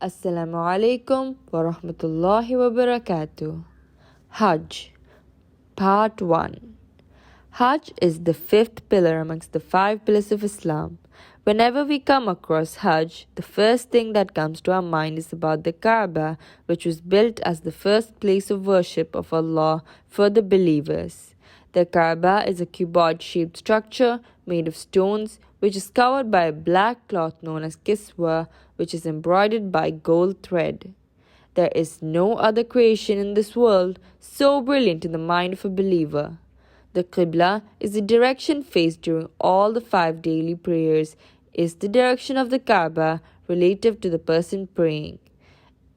Assalamu alaikum wa rahmatullahi wa barakatuh. Hajj, Part 1. Hajj is the fifth pillar amongst the five pillars of Islam. Whenever we come across Hajj, the first thing that comes to our mind is about the Kaaba, which was built as the first place of worship of Allah for the believers. The Kaaba is a cuboid-shaped structure made of stones, which is covered by a black cloth known as kiswa, which is embroidered by gold thread. There is no other creation in this world so brilliant in the mind of a believer. The Qibla is the direction faced during all the 5 daily prayers, is the direction of the Kaaba relative to the person praying.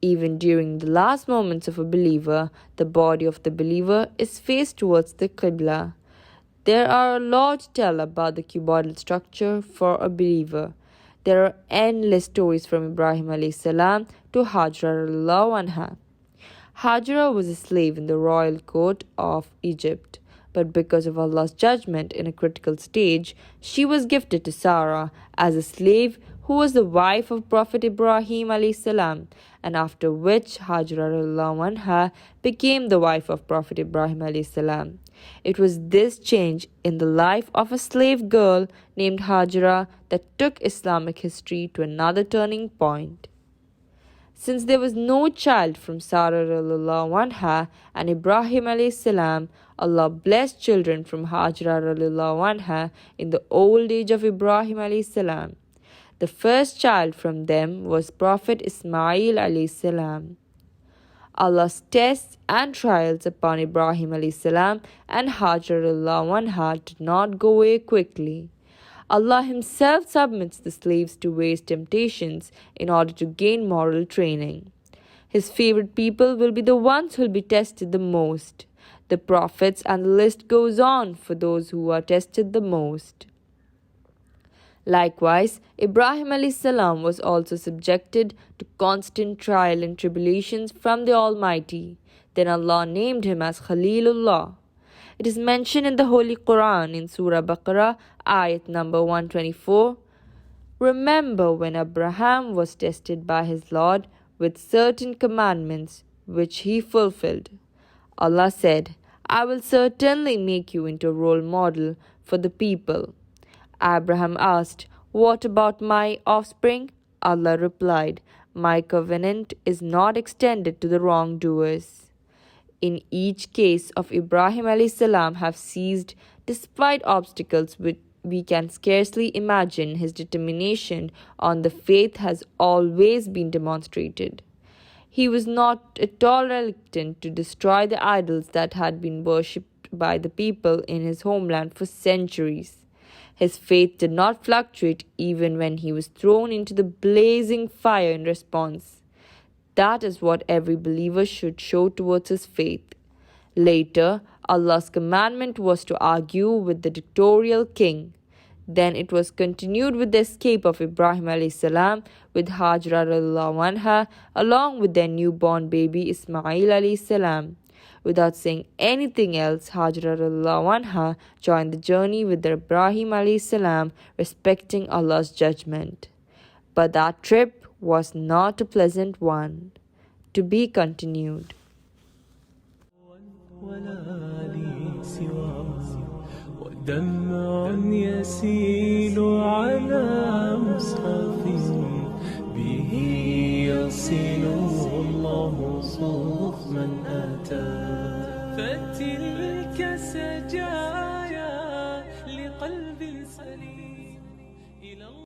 Even during the last moments of a believer, the body of the believer is faced towards the Qibla. There are a lot to tell about the cuboidal structure for a believer. There are endless stories from Ibrahim alayhi salam to Hajra radiallahu anha. Hajra was a slave in the royal court of Egypt, but because of Allah's judgment in a critical stage, she was gifted to Sarah as a slave who was the wife of Prophet Ibrahim alayhi salam, and after which Hajra radiallahu anha became the wife of Prophet Ibrahim alayhi salam. It was this change in the life of a slave girl named Hajra that took Islamic history to another turning point. Since there was no child from Sarah radiallahu anha and Ibrahim alayhi salam, Allah blessed children from Hajra radiallahu anha in the old age of Ibrahim alayhi salam. The first child from them was Prophet Ismail alayhi salam. Allah's tests and trials upon Ibrahim alayhi salam and Hajra radiallahu anha did not go away quickly. Allah Himself submits the slaves to various temptations in order to gain moral training. His favorite people will be the ones who will be tested the most. The prophets, and the list goes on for those who are tested the most. Likewise, Ibrahim alayhi salam was also subjected to constant trial and tribulations from the Almighty. Then Allah named him as Khalilullah. It is mentioned in the Holy Quran in Surah Baqarah, ayat number 124. Remember when Abraham was tested by his Lord with certain commandments which he fulfilled. Allah said, I will certainly make you into a role model for the people. Abraham asked, What about my offspring? Allah replied, My covenant is not extended to the wrongdoers. In each case of Ibrahim alayhi salam have ceased despite obstacles which we can scarcely imagine. His determination on the faith has always been demonstrated. He was not at all reluctant to destroy the idols that had been worshipped by the people in his homeland for centuries. His faith did not fluctuate even when he was thrown into the blazing fire in response. That is what every believer should show towards his faith. Later, Allah's commandment was to argue with the dictatorial king. Then it was continued with the escape of Ibrahim alayhi salam with Hajra radiallahu anha along with their newborn baby Ismail alayhi salam. Without saying anything else, Hajra radiallahu anha joined the journey with Ibrahim alayhi salam, respecting Allah's judgment. But that trip was not a pleasant one. To be continued. ودمع يسيل على مصحف به يصل الله صوف من أتى فتلك سجاة